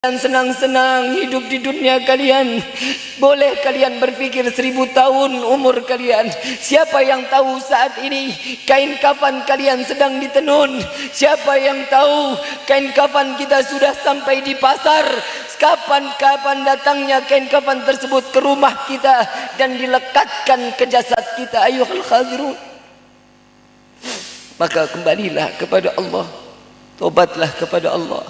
Dan senang-senang hidup di dunia kalian. Boleh kalian berpikir 1000 tahun umur kalian. Siapa yang tahu saat ini kain kafan kalian sedang ditenun? Siapa yang tahu kain kafan kita sudah sampai di pasar? Kapan-kapan datangnya kain kafan tersebut ke rumah kita dan dilekatkan ke jasad kita. Ayuhal khadirun, maka kembalilah kepada Allah, tobatlah kepada Allah.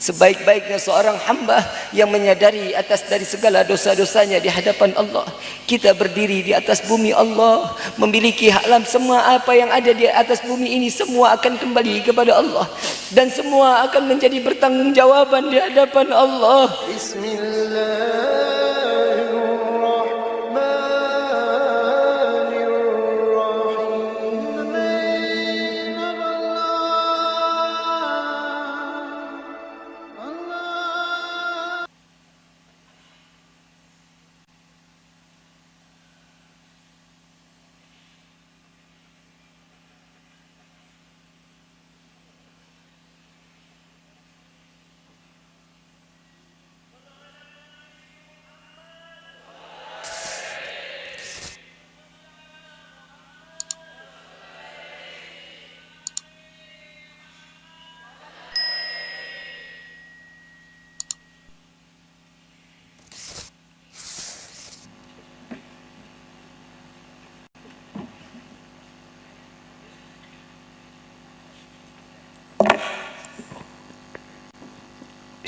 Sebaik-baiknya seorang hamba yang menyadari atas dari segala dosa-dosanya di hadapan Allah. Kita berdiri di atas bumi Allah, memiliki haklam semua apa yang ada di atas bumi ini semua akan kembali kepada Allah dan semua akan menjadi bertanggungjawaban di hadapan Allah. Bismillah.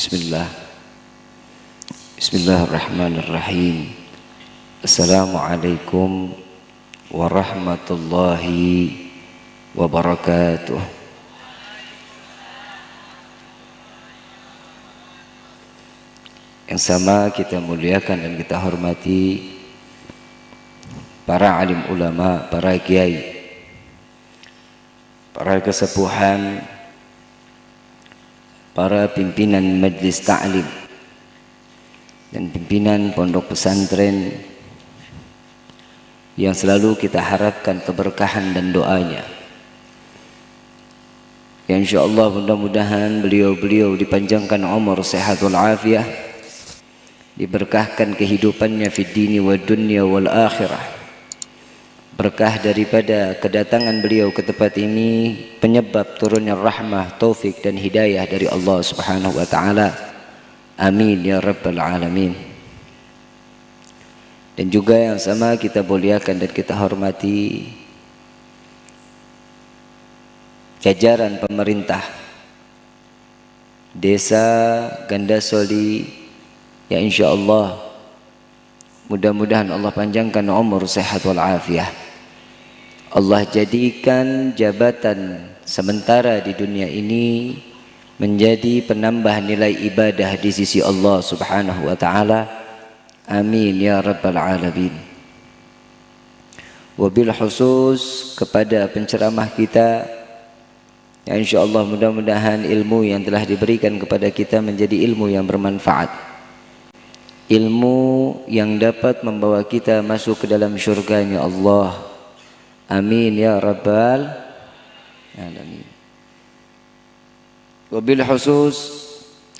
Bismillah. Bismillahirrahmanirrahim. Assalamualaikum warahmatullahi wabarakatuh. Yang sama kita muliakan dan kita hormati para alim ulama, para kiai, para kesepuhan, para pimpinan majlis ta'lim dan pimpinan pondok pesantren yang selalu kita harapkan keberkahan dan doanya. Ya insyaallah mudah-mudahan beliau-beliau dipanjangkan umur, sehat wal afiah, diberkahkan kehidupannya fid dini wad dunya wal akhirah. Berkah daripada kedatangan beliau ke tempat ini penyebab turunnya rahmah, taufik dan hidayah dari Allah Subhanahu wa taala. Amin ya rabbal alamin. Dan juga yang sama kita muliakan dan kita hormati jajaran pemerintah Desa Gandasoli, ya insyaallah mudah-mudahan Allah panjangkan umur, sehat wal afiah. Allah jadikan jabatan sementara di dunia ini menjadi penambah nilai ibadah di sisi Allah Subhanahu wa taala. Amin ya rabbal alamin. Wabil khusus kepada penceramah kita, ya insyaallah mudah-mudahan ilmu yang telah diberikan kepada kita menjadi ilmu yang bermanfaat, ilmu yang dapat membawa kita masuk ke dalam syurganya Allah. Amin ya rabbal alamin. Wabil khusus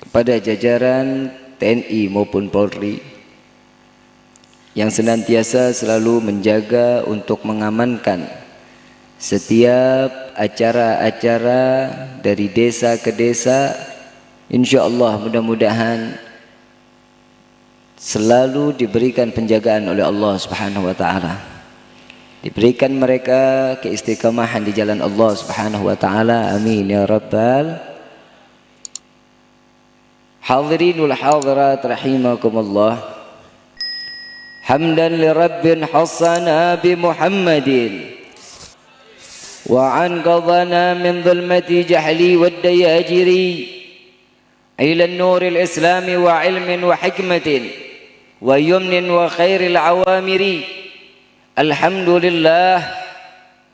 kepada jajaran TNI maupun Polri yang senantiasa selalu menjaga untuk mengamankan setiap acara-acara dari desa ke desa. Insyaallah mudah-mudahan selalu diberikan penjagaan oleh Allah Subhanahu wa taala. Diberikan mereka keistiqamahan di jalan Allah Subhanahu wa taala. Amin ya rabbal hadirinul hadirat rahimakumullah. Hamdan li rabbin hassana bi Muhammadin wa an qadana min dhulmati jahli wad dayajiri ila an-nur al-islam wa ilmin wa hikmatin wa yumnin wa khairil awamiri. Alhamdulillah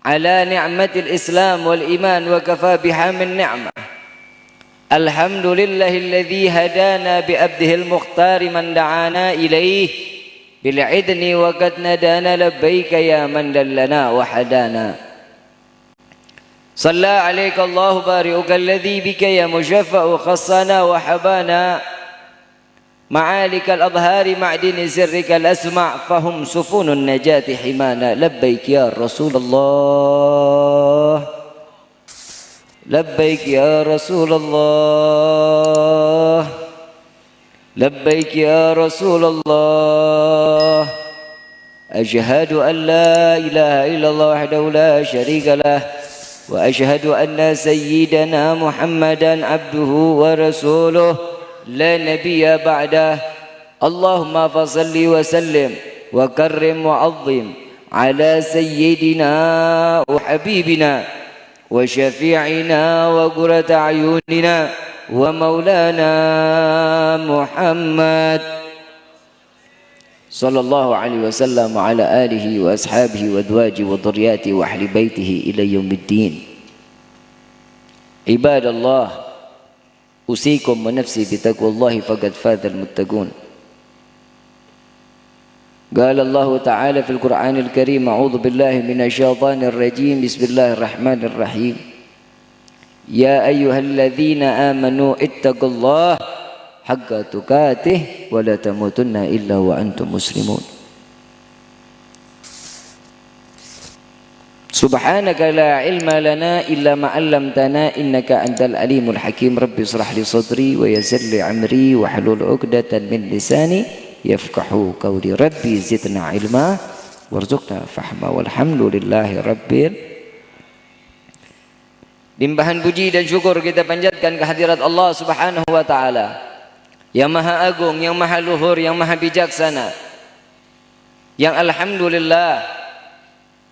ala ni'matil Islam wal iman wa kafa biha min ni'mah. Alhamdulillahilladzi hadana bi abdihil mukhtar man da'ana ilaih bil idni wa qad nadana labbaika ya man dallana wa hadana. صلى عليك الله بارئك الذي بك يا مشفع خصنا وحبانا معالك الأظهار معدن سرك الأسمع فهم سفن النجاة حمانا لبيك يا رسول الله لبيك يا رسول الله لبيك يا رسول الله أشهد أن لا إله إلا الله وحده لا شريك له وأشهد أن سيدنا محمدا عبده ورسوله لا نبي بعده اللهم فصل وسلم وكرم وعظم على سيدنا وحبيبنا وشفيعنا وقرة أعيننا ومولانا محمد صلى الله عليه وسلم وعلى آله وأصحابه وأزواجه وذرياته وأهل بيته إلى يوم الدين. عباد الله أوصيكم ونفسي بتقوى الله فقد فاز المتقون. قال الله تعالى في القرآن الكريم أعوذ بالله من الشيطان الرجيم بسم الله الرحمن الرحيم يا أيها الذين آمنوا اتقوا الله حق تقاته ولا تموتن إلا وأنتم مسلمون. سبحانك لا علم لنا إلا ما علمتنا إنك أنت العليم الحكيم. رب اشرح لي صدري ويسر لي أمري واحلل عقدة من لساني يفقهوا قولي. ربي زدنا علما وارزقنا فهما والحمد لله rabbil. Limpahan puji dan syukur kita panjatkan kehadirat Allah Subhanahu wa taala yang maha agung, yang maha luhur, yang maha bijaksana, yang alhamdulillah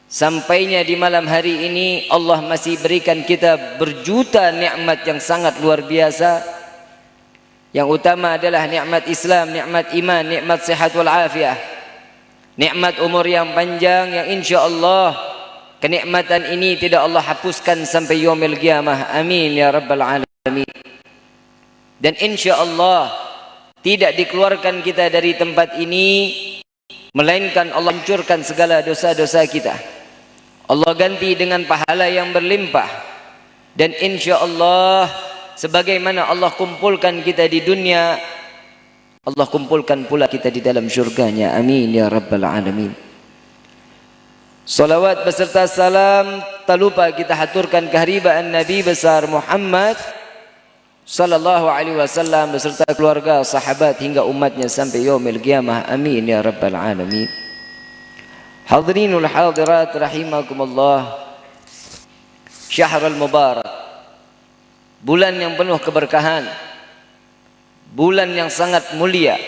sampainya di malam hari ini Allah masih berikan kita berjuta nikmat yang sangat luar biasa. Yang utama adalah nikmat Islam, nikmat iman, nikmat sehat wal afiah, nikmat umur yang panjang yang insyaallah kenikmatan ini tidak Allah hapuskan sampai yaumil qiyamah. Amin ya rabbal alamin. Dan insyaallah tidak dikeluarkan kita dari tempat ini melainkan Allah hancurkan segala dosa-dosa kita. Allah ganti dengan pahala yang berlimpah. Dan insyaallah sebagaimana Allah kumpulkan kita di dunia, Allah kumpulkan pula kita di dalam syurganya. Amin ya rabbal alamin. Salawat beserta salam tak lupa kita haturkan keharibaan Nabi besar Muhammad sallallahu alaihi wasallam beserta keluarga, sahabat hingga umatnya sampai yaumil qiyamah. Amin ya rabbal alamin. Hadirinul hadirat rahimakumullah. Syahrul mubarak, bulan yang penuh keberkahan, bulan yang sangat mulia,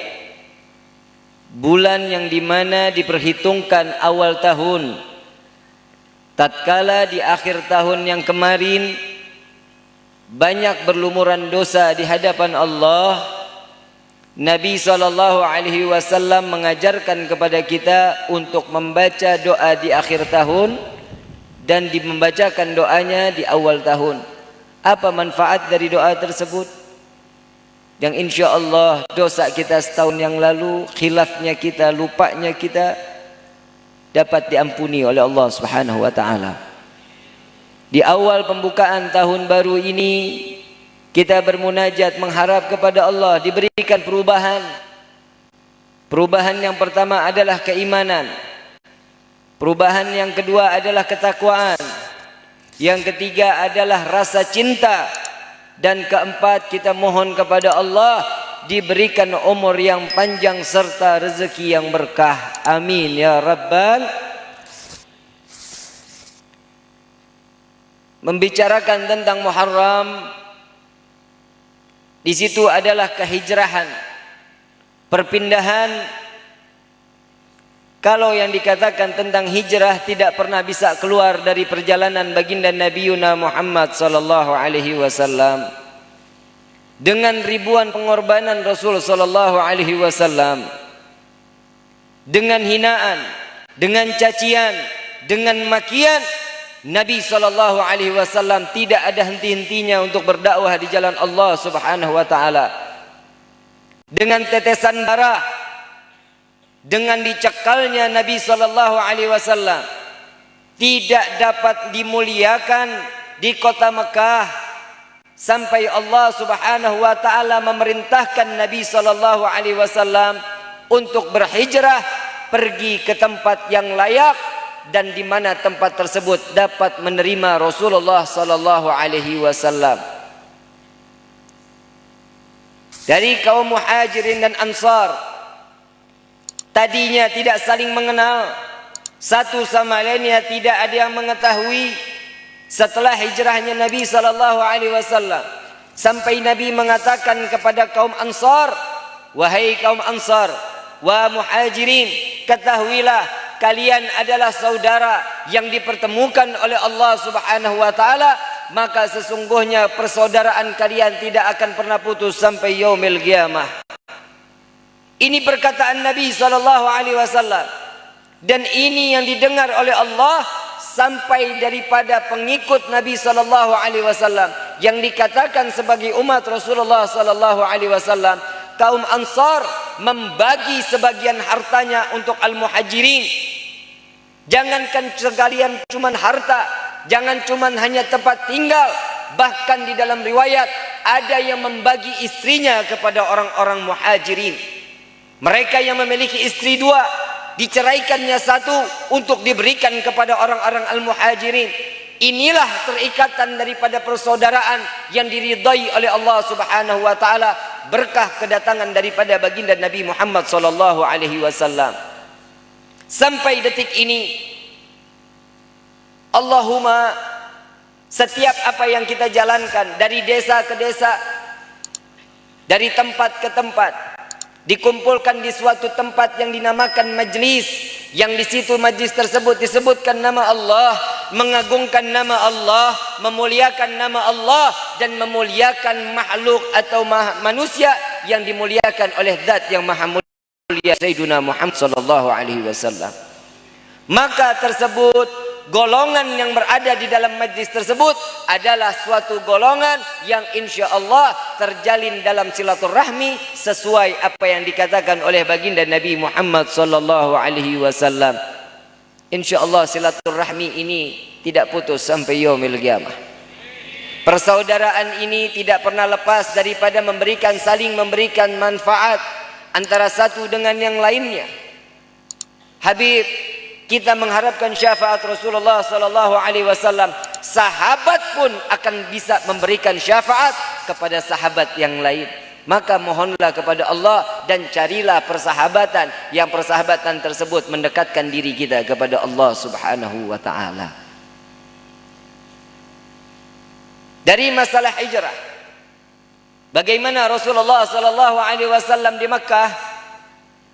bulan yang dimana diperhitungkan awal tahun. Tatkala di akhir tahun yang kemarin banyak berlumuran dosa di hadapan Allah, Nabi SAW mengajarkan kepada kita untuk membaca doa di akhir tahun dan membacakan doanya di awal tahun. Apa manfaat dari doa tersebut? Yang insya Allah dosa kita setahun yang lalu, khilafnya kita, lupanya kita dapat diampuni oleh Allah Subhanahu wa taala. Di awal pembukaan tahun baru ini kita bermunajat mengharap kepada Allah diberikan perubahan. Perubahan yang pertama adalah keimanan. Perubahan yang kedua adalah ketakwaan. Yang ketiga adalah rasa cinta. Dan keempat kita mohon kepada Allah diberikan umur yang panjang serta rezeki yang berkah. Amin ya rabbal. Membicarakan tentang Muharram, di situ adalah kehijrahan, perpindahan. Kalau yang dikatakan tentang hijrah tidak pernah bisa keluar dari perjalanan baginda Nabiuna Muhammad sallallahu alaihi wasallam. Dengan ribuan pengorbanan Rasul sallallahu alaihi wasallam, dengan hinaan, dengan cacian, dengan makian, Nabi sallallahu alaihi wasallam tidak ada henti-hentinya untuk berdakwah di jalan Allah Subhanahu wa taala. Dengan tetesan darah, dengan dicekalnya Nabi sallallahu alaihi wasallam tidak dapat dimuliakan di kota Mekah sampai Allah Subhanahu wa taala memerintahkan Nabi sallallahu alaihi wasallam untuk berhijrah pergi ke tempat yang layak dan di mana tempat tersebut dapat menerima Rasulullah sallallahu alaihi wasallam. Dari kaum Muhajirin dan Ansar tadinya tidak saling mengenal, satu sama lainnya tidak ada yang mengetahui. Setelah hijrahnya Nabi sallallahu alaihi wasallam, sampai Nabi mengatakan kepada kaum Ansar, wahai kaum Ansar wa Muhajirin, ketahuilah kalian adalah saudara yang dipertemukan oleh Allah Subhanahu wa taala, maka sesungguhnya persaudaraan kalian tidak akan pernah putus sampai yaumil qiyamah. Ini perkataan Nabi sallallahu alaihi wasallam, dan ini yang didengar oleh Allah sampai daripada pengikut Nabi sallallahu alaihi wasallam yang dikatakan sebagai umat Rasulullah sallallahu alaihi wasallam. Kaum Ansar membagi sebagian hartanya untuk al-Muhajirin. Jangankan sekalian cuman harta, jangan cuman hanya tempat tinggal, bahkan di dalam riwayat ada yang membagi istrinya kepada orang-orang Muhajirin. Mereka yang memiliki istri dua, diceraikannya satu untuk diberikan kepada orang-orang al-Muhajirin. Inilah terikatan daripada persaudaraan yang diridai oleh Allah Subhanahu wa taala, berkah kedatangan daripada baginda Nabi Muhammad sallallahu alaihi wasallam. Sampai detik ini, Allahumma, setiap apa yang kita jalankan dari desa ke desa, dari tempat ke tempat, dikumpulkan di suatu tempat yang dinamakan majlis, yang di situ majlis tersebut disebutkan nama Allah, mengagungkan nama Allah, memuliakan nama Allah, dan memuliakan makhluk atau manusia yang dimuliakan oleh zat yang maha mulia Sayyiduna Muhammad sallallahu alaihi wasallam. Maka tersebut golongan yang berada di dalam majlis tersebut adalah suatu golongan yang insya Allah terjalin dalam silaturahmi sesuai apa yang dikatakan oleh baginda Nabi Muhammad sallallahu alaihi wasallam. Insya Allah silaturahmi ini tidak putus sampai yaumil qiyamah. Persaudaraan ini tidak pernah lepas daripada saling memberikan manfaat antara satu dengan yang lainnya. Habib, kita mengharapkan syafaat Rasulullah sallallahu alaihi wasallam. Sahabat pun akan bisa memberikan syafaat kepada sahabat yang lain. Maka mohonlah kepada Allah dan carilah persahabatan yang persahabatan tersebut mendekatkan diri kita kepada Allah Subhanahu wa taala. Dari masalah hijrah, bagaimana Rasulullah sallallahu alaihi wasallam di Makkah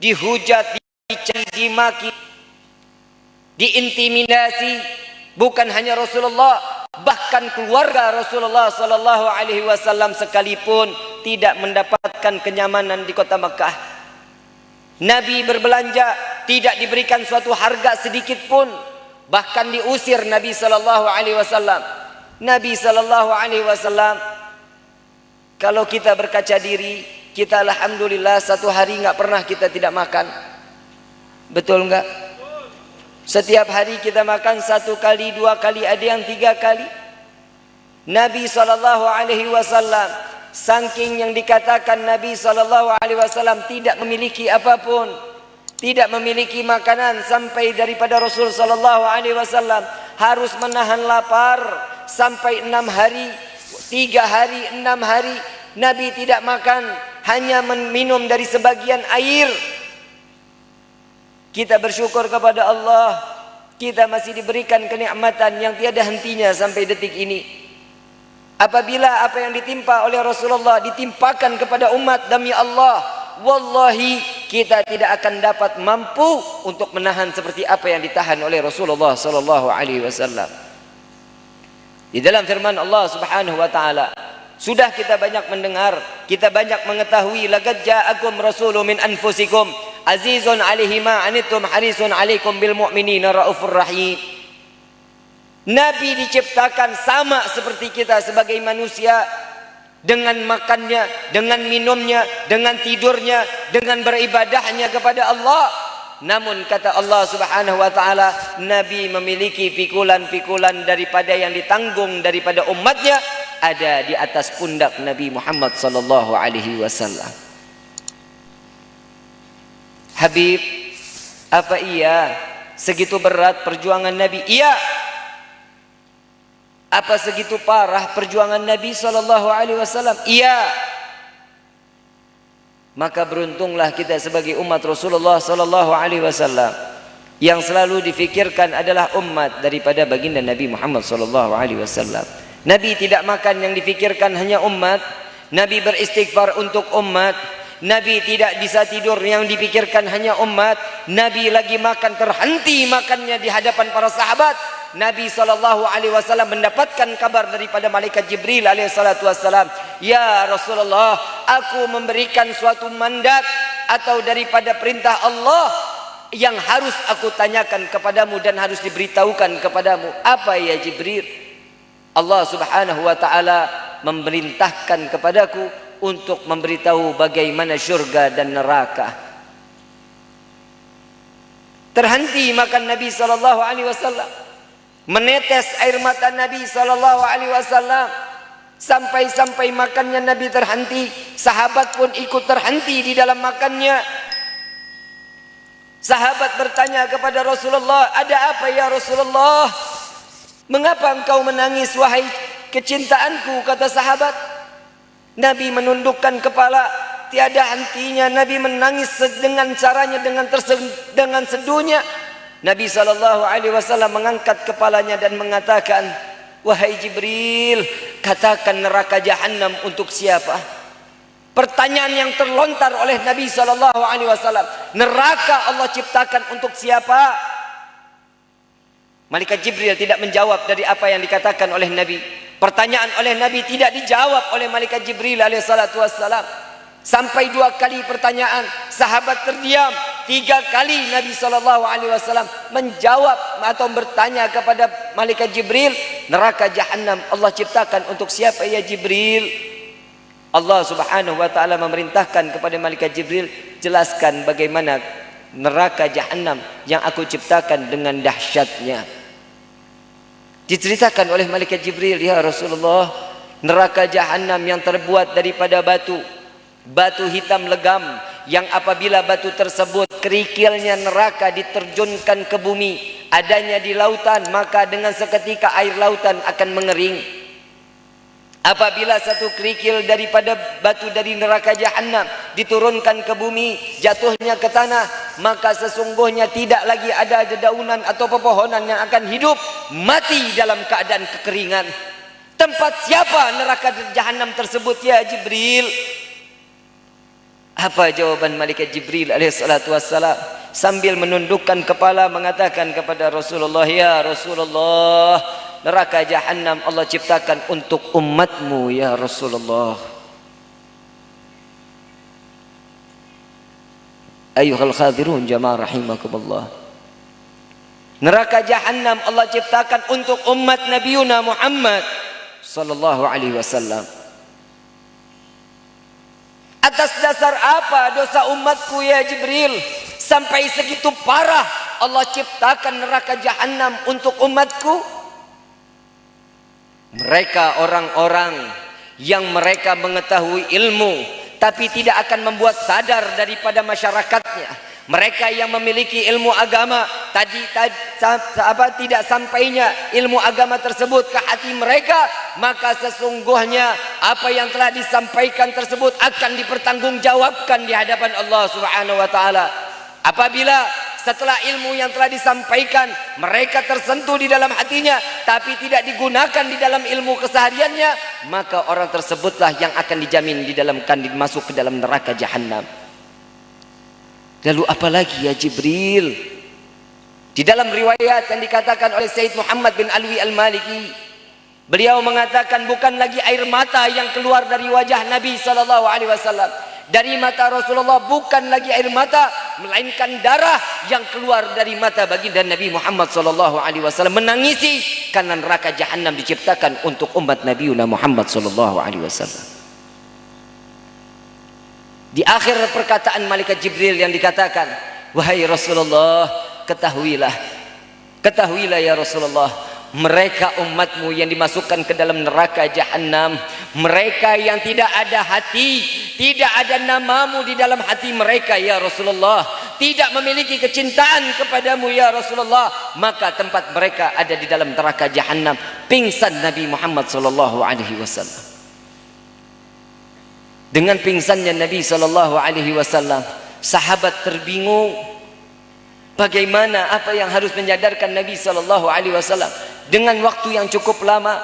dihujat, dicaci, dimaki, diintimidasi, bukan hanya Rasulullah, bahkan keluarga Rasulullah sallallahu alaihi wasallam sekalipun tidak mendapatkan kenyamanan di kota Makkah. Nabi berbelanja tidak diberikan suatu harga sedikit pun, bahkan diusir Nabi sallallahu alaihi wasallam. Nabi sallallahu alaihi wasallam, kalau kita berkaca diri, kita alhamdulillah satu hari enggak pernah kita tidak makan. Betul enggak? Setiap hari kita makan satu kali, dua kali, ada yang tiga kali. Nabi sallallahu alaihi wasallam, saking yang dikatakan Nabi sallallahu alaihi wasallam tidak memiliki apapun, tidak memiliki makanan, sampai daripada Rasul sallallahu alaihi wasallam harus menahan lapar sampai 6 hari, 3 hari, 6 hari Nabi tidak makan, hanya minum dari sebagian air. Kita bersyukur kepada Allah, kita masih diberikan kenikmatan yang tiada hentinya sampai detik ini. Apabila apa yang ditimpa oleh Rasulullah ditimpakan kepada umat, demi Allah, wallahi kita tidak akan dapat mampu untuk menahan seperti apa yang ditahan oleh Rasulullah sallallahu alaihi wasallam. Di dalam firman Allah Subhanahu wa taala, sudah kita banyak mendengar, kita banyak mengetahui, laqad ja'akum rasulun min anfusikum azizun 'alaihi ma 'anittum harisun 'alaikum bil mu'minina raufur rahim. Nabi diciptakan sama seperti kita sebagai manusia, dengan makannya, dengan minumnya, dengan tidurnya, dengan beribadahnya kepada Allah. Namun kata Allah Subhanahu wa taala, Nabi memiliki pikulan-pikulan daripada yang ditanggung daripada umatnya ada di atas pundak Nabi Muhammad sallallahu alaihi wasallam. Habib, apa iya segitu berat perjuangan Nabi? Iya. Apa segitu parah perjuangan Nabi sallallahu alaihi wasallam? Iya. Maka beruntunglah kita sebagai umat Rasulullah sallallahu alaihi wasallam yang selalu difikirkan adalah umat daripada baginda Nabi Muhammad sallallahu alaihi wasallam. Nabi tidak makan yang difikirkan hanya umat. Nabi beristighfar untuk umat. Nabi tidak bisa tidur yang dipikirkan hanya umat. Nabi lagi makan terhenti makannya di hadapan para sahabat. Nabi sallallahu alaihi wasallam mendapatkan kabar daripada malaikat Jibril alaihi salatu wasallam, "Ya Rasulullah, aku memberikan suatu mandat atau daripada perintah Allah yang harus aku tanyakan kepadamu dan harus diberitahukan kepadamu." Apa ya Jibril? Allah Subhanahu wa taala memerintahkan kepadaku untuk memberitahu bagaimana syurga dan neraka. Terhenti makan Nabi sallallahu alaihi wasallam. Menetes air mata Nabi sallallahu alaihi wasallam sampai-sampai makannya Nabi terhenti. Sahabat pun ikut terhenti di dalam makannya. Sahabat bertanya kepada Rasulullah, "Ada apa ya Rasulullah? Mengapa engkau menangis wahai kecintaanku?" Kata sahabat. Nabi menundukkan kepala, tiada hentinya Nabi menangis dengan caranya, dengan seduhnya. Nabi sallallahu alaihi wasallam mengangkat kepalanya dan mengatakan, "Wahai Jibril, katakan neraka jahanam untuk siapa?" Pertanyaan yang terlontar oleh Nabi sallallahu alaihi wasallam, neraka Allah ciptakan untuk siapa? Malaikat Jibril tidak menjawab dari apa yang dikatakan oleh Nabi. Pertanyaan oleh Nabi tidak dijawab oleh malaikat Jibril alaihi salatu wassalam. Sampai 2 kali pertanyaan, sahabat terdiam. 3 kali Nabi sallallahu alaihi wasallam menjawab atau bertanya kepada malaikat Jibril, neraka jahanam Allah ciptakan untuk siapa ya Jibril? Allah Subhanahu wa taala memerintahkan kepada malaikat Jibril, jelaskan bagaimana neraka jahanam yang aku ciptakan dengan dahsyatnya. Diceritakan oleh malaikat Jibril, ya Rasulullah, neraka jahanam yang terbuat daripada batu hitam legam, yang apabila batu tersebut kerikilnya neraka diterjunkan ke bumi, adanya di lautan, maka dengan seketika air lautan akan mengering. Apabila satu kerikil daripada batu dari neraka jahanam diturunkan ke bumi, jatuhnya ke tanah, maka sesungguhnya tidak lagi ada dedaunan atau pepohonan yang akan hidup, mati dalam keadaan kekeringan. Tempat siapa neraka jahanam tersebut ya Jibril? Apa jawaban malaikat Jibril alaihissalatu wassalam? Sambil menundukkan kepala mengatakan kepada Rasulullah, ya Rasulullah, neraka jahanam Allah ciptakan untuk umatmu ya Rasulullah. Ayuhal khadirun jamaah rahimakumullah. Neraka jahanam Allah ciptakan untuk umat Nabiuna Muhammad sallallahu alaihi wasallam. Atas dasar apa dosa umatku ya Jibril sampai segitu parah Allah ciptakan neraka jahanam untuk umatku? Mereka orang-orang yang mereka mengetahui ilmu tapi tidak akan membuat sadar daripada masyarakatnya. Mereka yang memiliki ilmu agama tidak sampainya ilmu agama tersebut ke hati mereka, maka sesungguhnya apa yang telah disampaikan tersebut akan dipertanggungjawabkan di hadapan Allah Subhanahu wa taala. Apabila setelah ilmu yang telah disampaikan mereka tersentuh di dalam hatinya tapi tidak digunakan di dalam ilmu kesehariannya, maka orang tersebutlah yang akan dijamin masuk ke dalam neraka jahanam. Lalu apalagi ya Jibril? Di dalam riwayat yang dikatakan oleh Sayyid Muhammad bin Alwi Al-Maliki, beliau mengatakan bukan lagi air mata yang keluar dari wajah Nabi sallallahu alaihi wasallam. Dari mata Rasulullah bukan lagi air mata, melainkan darah yang keluar dari mata baginda Nabi Muhammad sallallahu alaihi wasallam, menangisi karena neraka jahanam diciptakan untuk umat Nabiuna Muhammad sallallahu alaihi wasallam. Di akhir perkataan malaikat Jibril yang dikatakan, wahai Rasulullah, ketahuilah ya Rasulullah, mereka umatmu yang dimasukkan ke dalam neraka jahanam, mereka yang tidak ada hati, tidak ada namamu di dalam hati mereka ya Rasulullah, tidak memiliki kecintaan kepadamu ya Rasulullah, maka tempat mereka ada di dalam neraka jahanam. Pingsan Nabi Muhammad sallallahu alaihi wasallam. Dengan pingsannya Nabi sallallahu alaihi wasallam, sahabat terbingung. Bagaimana, apa yang harus menyadarkan Nabi sallallahu alaihi wasallam? Dengan waktu yang cukup lama,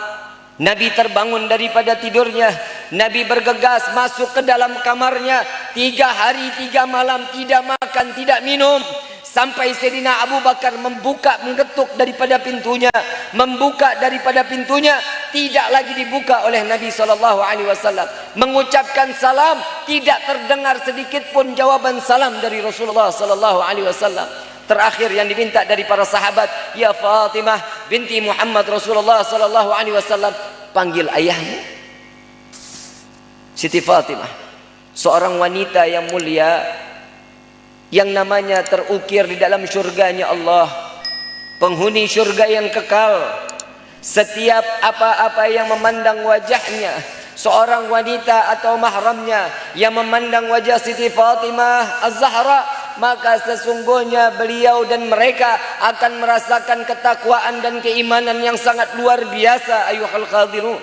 Nabi terbangun daripada tidurnya. Nabi bergegas masuk ke dalam kamarnya. 3 hari 3 malam tidak makan, tidak minum. Sampai Sayyidina Abu Bakar mengetuk daripada pintunya, membuka daripada pintunya, tidak lagi dibuka oleh Nabi sallallahu alaihi wasallam. Mengucapkan salam, tidak terdengar sedikit pun jawaban salam dari Rasulullah sallallahu alaihi wasallam. Terakhir yang diminta dari para sahabat, ya Fatimah binti Muhammad Rasulullah sallallahu alaihi wasallam, panggil ayahmu. Siti Fatimah, seorang wanita yang mulia, yang namanya terukir di dalam syurganya Allah, penghuni syurga yang kekal. Setiap apa-apa yang memandang wajahnya, seorang wanita atau mahramnya yang memandang wajah Siti Fatimah Az-Zahra, maka sesungguhnya beliau dan mereka akan merasakan ketakwaan dan keimanan yang sangat luar biasa. Ayuhal khadirun,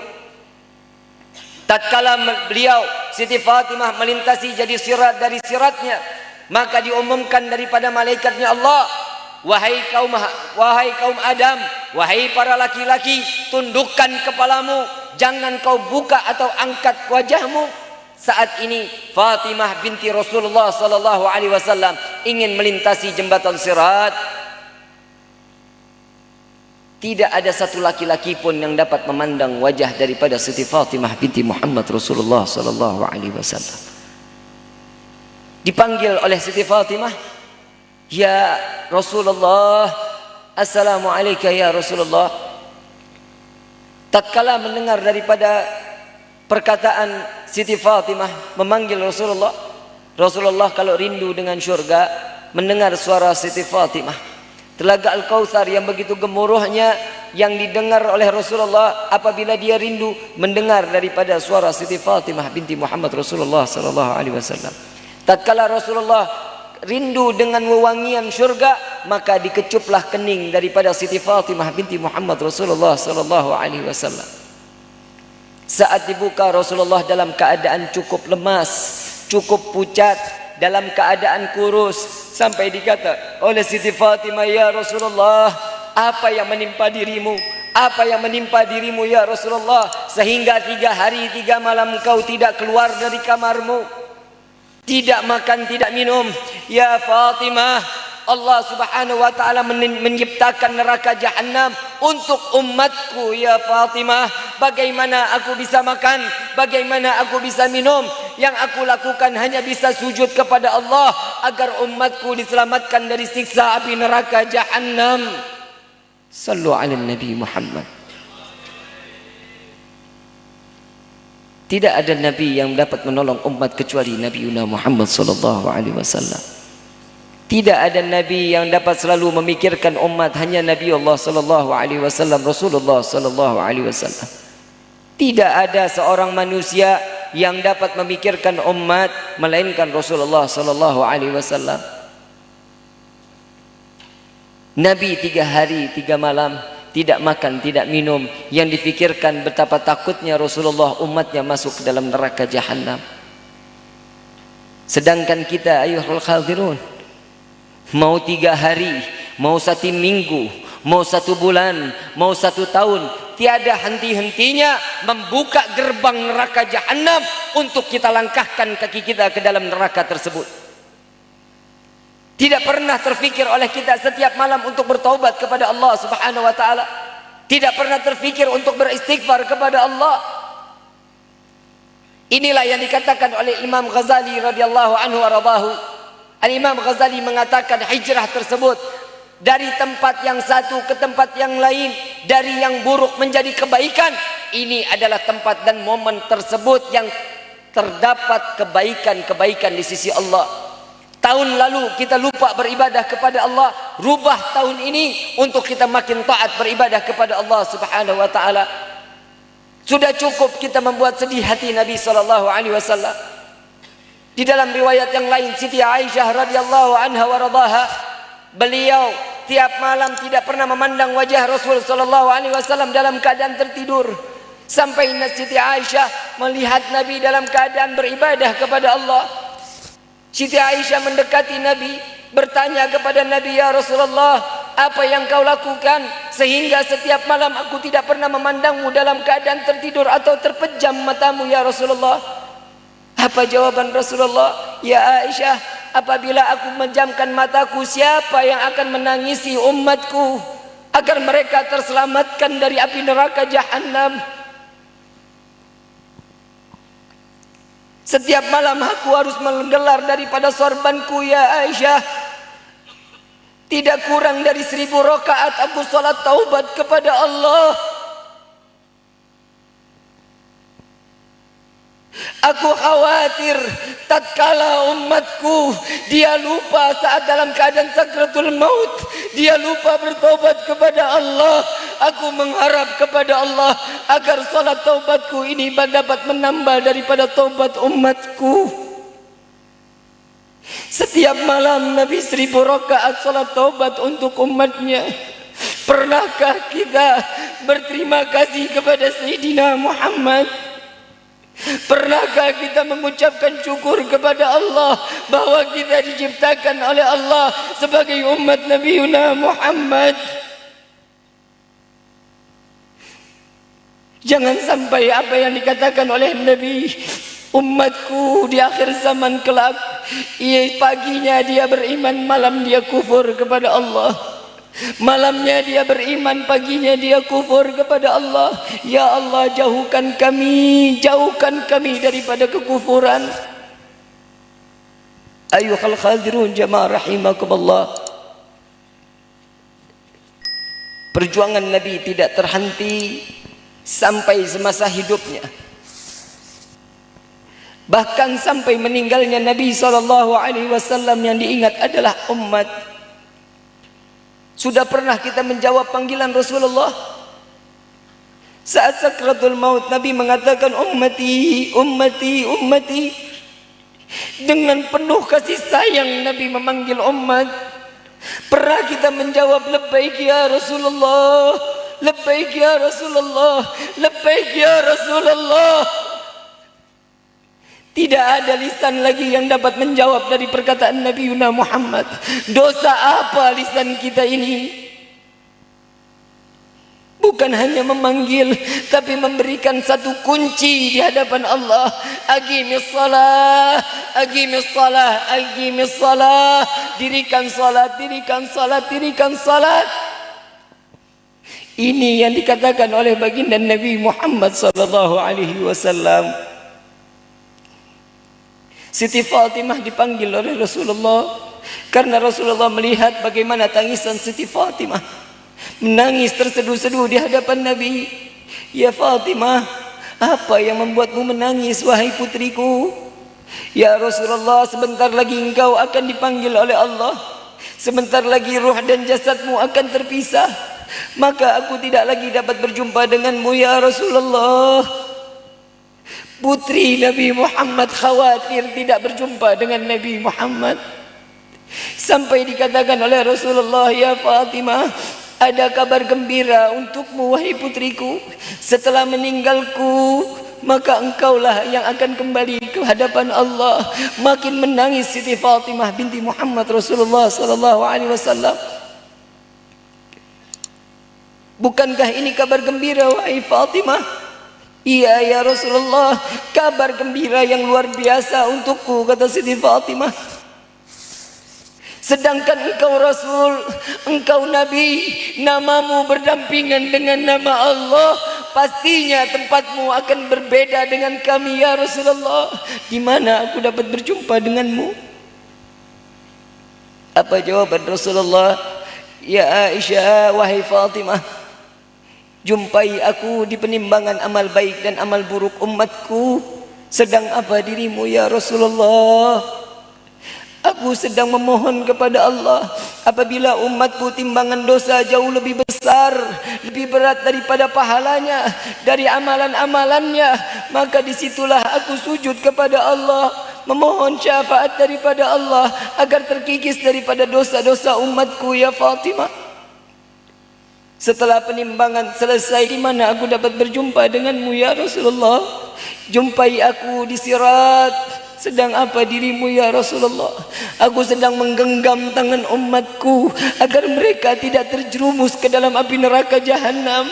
tatkala beliau Siti Fatimah melintasi jadi sirat dari siratnya, maka diumumkan daripada malaikatnya Allah, wahai kaum Adam, wahai para laki-laki, tundukkan kepalamu, jangan kau buka atau angkat wajahmu. Saat ini Fatimah binti Rasulullah sallallahu alaihi wasallam ingin melintasi jembatan sirat. Tidak ada satu laki-laki pun yang dapat memandang wajah daripada Siti Fatimah binti Muhammad Rasulullah sallallahu alaihi wasallam. Dipanggil oleh Siti Fatimah, ya Rasulullah, assalamualaikum ya Rasulullah. Tatkala mendengar daripada perkataan Siti Fatimah memanggil Rasulullah, Rasulullah kalau rindu dengan syurga mendengar suara Siti Fatimah. Telaga Al-Kautsar yang begitu gemuruhnya yang didengar oleh Rasulullah apabila dia rindu mendengar daripada suara Siti Fatimah binti Muhammad Rasulullah sallallahu alaihi wasallam. Tatkala Rasulullah rindu dengan wewangian syurga, maka dikecuplah kening daripada Siti Fatimah binti Muhammad Rasulullah sallallahu alaihi wasallam. Saat dibuka, Rasulullah dalam keadaan cukup lemas, cukup pucat, dalam keadaan kurus, sampai dikata oleh Siti Fatimah, ya Rasulullah, apa yang menimpa dirimu? Apa yang menimpa dirimu ya Rasulullah, sehingga 3 hari 3 malam kau tidak keluar dari kamarmu, tidak makan, tidak minum? Ya Fatimah, Allah subhanahu wa ta'ala menciptakan neraka jahanam untuk umatku ya Fatimah. Bagaimana aku bisa makan? Bagaimana aku bisa minum? Yang aku lakukan hanya bisa sujud kepada Allah agar umatku diselamatkan dari siksa api neraka jahanam. Sallu ala Nabi Muhammad. Tidak ada nabi yang dapat menolong umat kecuali Nabi Muhammad sallallahu alaihi wasallam. Tidak ada nabi yang dapat selalu memikirkan umat, hanya Nabi Allah sallallahu alaihi wasallam, Rasulullah sallallahu alaihi wasallam. Tidak ada seorang manusia yang dapat memikirkan umat melainkan Rasulullah sallallahu alaihi wasallam. Nabi 3 hari 3 malam tidak makan, tidak minum. Yang difikirkan betapa takutnya Rasulullah umatnya masuk ke dalam neraka jahanam. Sedangkan kita ayuhul khadirun, mau 3 hari, mau 1 minggu, mau 1 bulan, mau 1 tahun, tiada henti-hentinya membuka gerbang neraka jahanam untuk kita langkahkan kaki kita ke dalam neraka tersebut. Tidak pernah terfikir oleh kita setiap malam untuk bertaubat kepada Allah subhanahu wa ta'ala. Tidak pernah terfikir untuk beristighfar kepada Allah. Inilah yang dikatakan oleh Imam Ghazali radhiyallahu anhu waradahu. Al-Imam Ghazali mengatakan hijrah tersebut dari tempat yang satu ke tempat yang lain, dari yang buruk menjadi kebaikan, ini adalah tempat dan momen tersebut yang terdapat kebaikan-kebaikan di sisi Allah. Tahun lalu kita lupa beribadah kepada Allah, rubah tahun ini untuk kita makin taat beribadah kepada Allah Subhanahu wa taala. Sudah cukup kita membuat sedih hati Nabi sallallahu alaihi wasallam. Di dalam riwayat yang lain, Siti Aisyah radhiyallahu anha wa radhaha, beliau tiap malam tidak pernah memandang wajah Rasul sallallahu alaihi wasallam dalam keadaan tertidur. Sampai Siti Aisyah melihat Nabi dalam keadaan beribadah kepada Allah. Siti Aisyah mendekati Nabi, bertanya kepada Nabi, "Ya Rasulullah, apa yang kau lakukan sehingga setiap malam aku tidak pernah memandangmu dalam keadaan tertidur atau terpejam matamu ya Rasulullah?" Apa jawaban Rasulullah? "Ya Aisyah, apabila aku menjamkan mataku, siapa yang akan menangisi umatku agar mereka terselamatkan dari api neraka Jahannam? Setiap malam aku harus menggelar daripada sorbanku ya Aisyah. Tidak kurang dari 1000 rakaat aku salat taubat kepada Allah. Aku khawatir tatkala umatku dia lupa saat dalam keadaan sakratul maut, dia lupa bertobat kepada Allah. Aku mengharap kepada Allah agar salat taubatku ini dapat menambah daripada taubat umatku." Setiap malam Nabi 1000 rakaat salat taubat untuk umatnya. Pernahkah kita berterima kasih kepada Sayyidina Muhammad? Pernahkah kita mengucapkan syukur kepada Allah bahwa kita diciptakan oleh Allah sebagai umat Nabi Muhammad? Jangan sampai apa yang dikatakan oleh Nabi, umatku di akhir zaman kelak, paginya dia beriman, malam dia kufur kepada Allah. Malamnya dia beriman, paginya dia kufur kepada Allah. Ya Allah, jauhkan kami daripada kekufuran. Ayuhal khadirun jamaah rahimakumullah. Perjuangan Nabi tidak terhenti sampai semasa hidupnya. Bahkan sampai meninggalnya Nabi SAW yang diingat adalah umat. Sudah pernah kita menjawab panggilan Rasulullah saat sakratul maut. Nabi mengatakan ummati, ummati, ummati. Dengan penuh kasih sayang Nabi memanggil umat. Pernah kita menjawab labbaik ya Rasulullah, labbaik ya Rasulullah, labbaik ya Rasulullah. Tidak ada lisan lagi yang dapat menjawab dari perkataan Nabi Muhammad. Dosa apa lisan kita ini? Bukan hanya memanggil, tapi memberikan satu kunci di hadapan Allah. Aqimis salah, aqimis salah, aqimis salah. Dirikan salat, dirikan salat, dirikan salat. Ini yang dikatakan oleh baginda Nabi Muhammad sallallahu alaihi wasallam. Siti Fatimah dipanggil oleh Rasulullah karena Rasulullah melihat bagaimana tangisan Siti Fatimah, menangis terseduh-seduh di hadapan Nabi. "Ya Fatimah, apa yang membuatmu menangis wahai putriku?" "Ya Rasulullah, sebentar lagi engkau akan dipanggil oleh Allah. Sebentar lagi ruh dan jasadmu akan terpisah. Maka aku tidak lagi dapat berjumpa denganmu ya Rasulullah." Putri Nabi Muhammad khawatir tidak berjumpa dengan Nabi Muhammad. Sampai dikatakan oleh Rasulullah, "Ya Fatimah, ada kabar gembira untukmu wahai putriku. Setelah meninggalku, maka engkaulah yang akan kembali ke hadapan Allah." Makin menangis Siti Fatimah binti Muhammad Rasulullah sallallahu alaihi wasallam. "Bukankah ini kabar gembira wahai Fatimah?" "Iya ya Rasulullah, kabar gembira yang luar biasa untukku," kata Siti Fatimah. "Sedangkan engkau Rasul, engkau Nabi, namamu berdampingan dengan nama Allah, pastinya tempatmu akan berbeda dengan kami ya Rasulullah. Di mana aku dapat berjumpa denganmu?" Apa jawaban Rasulullah? "Ya Aisyah, wahai Fatimah, jumpai aku di penimbangan amal baik dan amal buruk umatku. Sedang apa dirimu ya Rasulullah?" Aku sedang memohon kepada Allah, apabila umatku timbangan dosa jauh lebih besar, lebih berat daripada pahalanya, dari amalan-amalannya, maka disitulah aku sujud kepada Allah, memohon syafaat daripada Allah agar terkikis daripada dosa-dosa umatku ya Fatimah. Setelah penimbangan selesai, di mana aku dapat berjumpa denganmu ya Rasulullah? Jumpai aku di sirat. Sedang apa dirimu ya Rasulullah? Aku sedang menggenggam tangan umatku agar mereka tidak terjerumus ke dalam api neraka jahanam.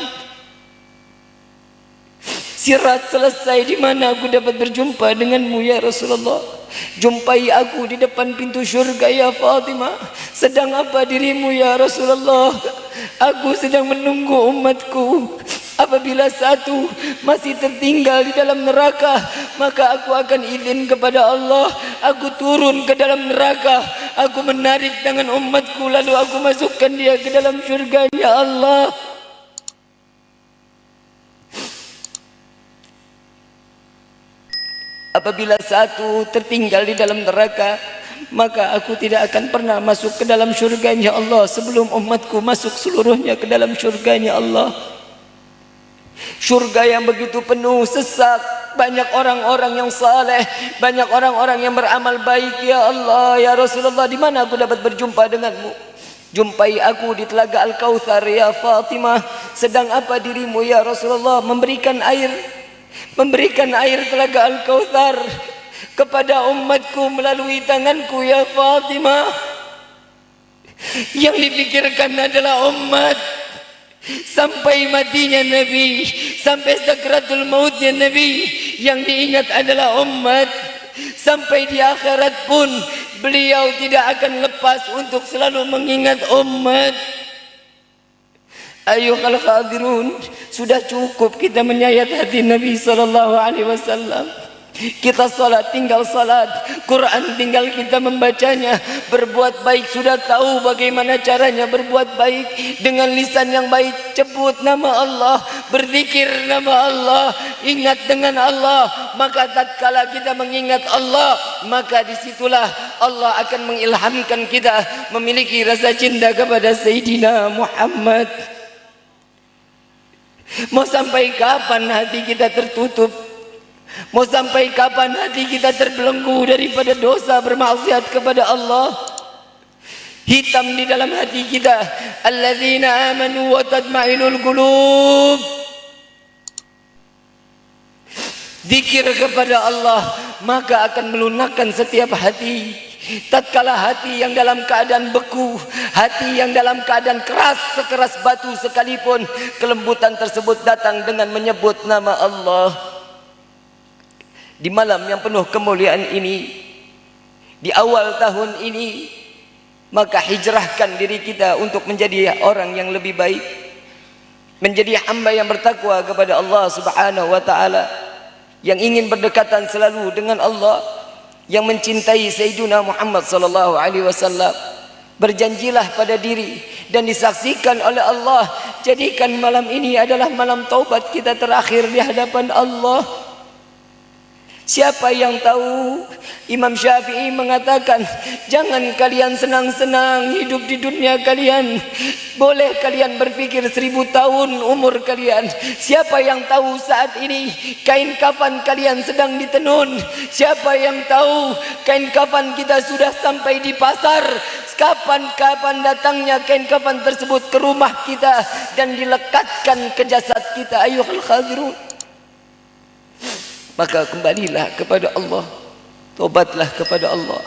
Sirat selesai, di mana aku dapat berjumpa denganmu ya Rasulullah? Jumpai aku di depan pintu syurga ya Fatimah. Sedang apa dirimu ya Rasulullah? Aku sedang menunggu umatku. Apabila satu masih tertinggal di dalam neraka, maka aku akan izin kepada Allah, aku turun ke dalam neraka, aku menarik tangan umatku, lalu aku masukkan dia ke dalam syurga ya Allah. Apabila satu tertinggal di dalam neraka, maka aku tidak akan pernah masuk ke dalam syurganya Allah sebelum umatku masuk seluruhnya ke dalam syurganya Allah. Syurga yang begitu penuh sesak, banyak orang-orang yang saleh, banyak orang-orang yang beramal baik ya Allah ya Rasulullah. Di mana aku dapat berjumpa denganmu? Jumpai aku di telaga Al-Kautsar ya Fatimah. Sedang apa dirimu ya Rasulullah? Memberikan air telaga Al-Kautsar kepada umatku melalui tanganku ya Fatimah. Yang dipikirkan adalah umat. Sampai matinya Nabi, sampai sakratul mautnya Nabi, yang diingat adalah umat. Sampai di akhirat pun beliau tidak akan lepas untuk selalu mengingat umat. Ayuhal hadirun, sudah cukup kita menyayat hati Nabi SAW. Kita salat tinggal salat, Quran tinggal kita membacanya. Berbuat baik sudah tahu bagaimana caranya berbuat baik. Dengan lisan yang baik, sebut nama Allah, berzikir nama Allah, ingat dengan Allah. Maka tatkala kita mengingat Allah, maka disitulah Allah akan mengilhamkan kita memiliki rasa cinta kepada Sayyidina Muhammad. Mau sampai kapan hati kita tertutup? Mau sampai kapan hati kita terbelenggu daripada dosa bermaksiat kepada Allah? Hitam di dalam hati kita. Alladzina amanu wa tatma'inul qulub. Zikir kepada Allah maka akan melunakkan setiap hati. Tatkala hati yang dalam keadaan beku, hati yang dalam keadaan keras, sekeras batu sekalipun, kelembutan tersebut datang dengan menyebut nama Allah. Di malam yang penuh kemuliaan ini, di awal tahun ini, maka hijrahkan diri kita untuk menjadi orang yang lebih baik, menjadi hamba yang bertakwa kepada Allah Subhanahu wa taala, yang ingin berdekatan selalu dengan Allah, yang mencintai Sayyidina Muhammad sallallahu alaihi wasallam. Berjanjilah pada diri dan disaksikan oleh Allah, jadikan malam ini adalah malam taubat kita terakhir di hadapan Allah. Siapa yang tahu? Imam Syafi'i mengatakan, jangan kalian senang-senang hidup di dunia kalian. Boleh kalian berpikir 1000 tahun umur kalian. Siapa yang tahu saat ini kain kafan kalian sedang ditenun? Siapa yang tahu kain kafan kita sudah sampai di pasar? Kapan-kapan datangnya kain kafan tersebut ke rumah kita dan dilekatkan ke jasad kita. Ayuhal khadirun, maka kembalilah kepada Allah, tobatlah kepada Allah.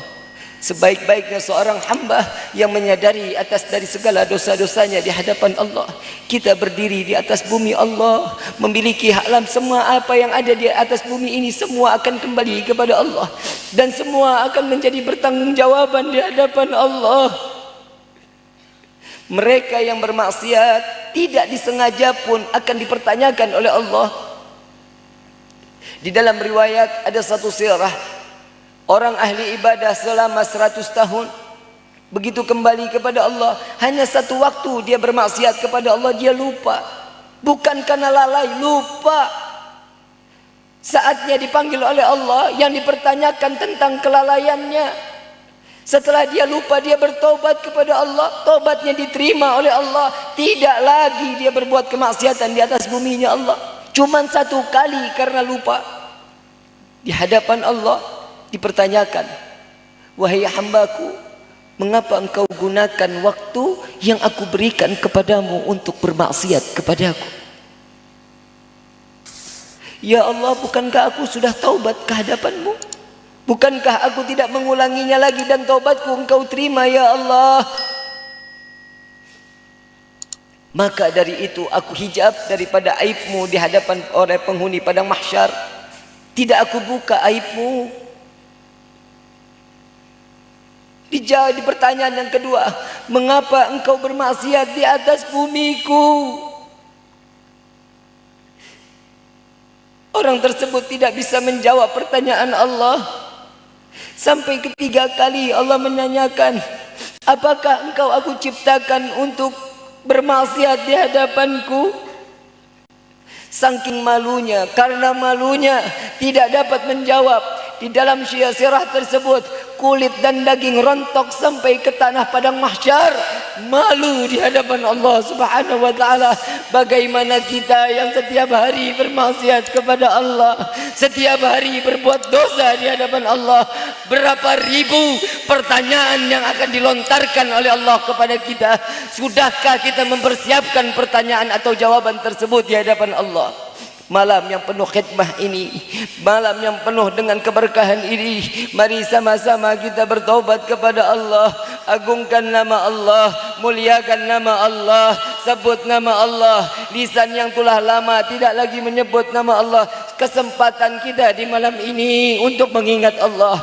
Sebaik-baiknya seorang hamba yang menyadari atas dari segala dosa-dosanya di hadapan Allah. Kita berdiri di atas bumi Allah, memiliki alam, semua apa yang ada di atas bumi ini semua akan kembali kepada Allah, dan semua akan menjadi bertanggungjawaban di hadapan Allah. Mereka yang bermaksiat tidak disengaja pun akan dipertanyakan oleh Allah. Di dalam riwayat ada satu sirah, orang ahli ibadah selama 100 tahun, begitu kembali kepada Allah, hanya satu waktu dia bermaksiat kepada Allah, dia lupa. Bukan karena lalai, lupa. Saatnya dipanggil oleh Allah, yang dipertanyakan tentang kelalaiannya. Setelah dia lupa, dia bertobat kepada Allah, tobatnya diterima oleh Allah. Tidak lagi dia berbuat kemaksiatan di atas buminya Allah. Cuman satu kali karena lupa. Di hadapan Allah dipertanyakan, wahai hambaku, mengapa engkau gunakan waktu yang aku berikan kepadamu untuk bermaksiat kepadaku? Ya Allah, bukankah aku sudah taubat ke hadapanmu? Bukankah aku tidak mengulanginya lagi dan taubatku engkau terima ya Allah? Maka dari itu aku hijab daripada aibmu di hadapan oleh penghuni padang mahsyar. Tidak aku buka aibmu. Dijawab di pertanyaan yang kedua, mengapa engkau bermaksiat di atas bumiku? Orang tersebut tidak bisa menjawab pertanyaan Allah. Sampai ketiga kali Allah menanyakan, apakah engkau aku ciptakan untuk bermaksiat di hadapanku? Saking malunya, karena malunya tidak dapat menjawab. Di dalam sirah tersebut kulit dan daging rontok sampai ke tanah padang mahsyar. Malu di hadapan Allah Subhanahu wa taala. Bagaimana kita yang setiap hari bermaksiat kepada Allah, setiap hari berbuat dosa di hadapan Allah. Berapa ribu pertanyaan yang akan dilontarkan oleh Allah kepada kita. Sudahkah kita mempersiapkan pertanyaan atau jawaban tersebut di hadapan Allah? Malam yang penuh khidmah ini, malam yang penuh dengan keberkahan ini, mari sama-sama kita bertaubat kepada Allah. Agungkan nama Allah, muliakan nama Allah, sebut nama Allah. Lisan yang telah lama tidak lagi menyebut nama Allah. Kesempatan kita di malam ini untuk mengingat Allah.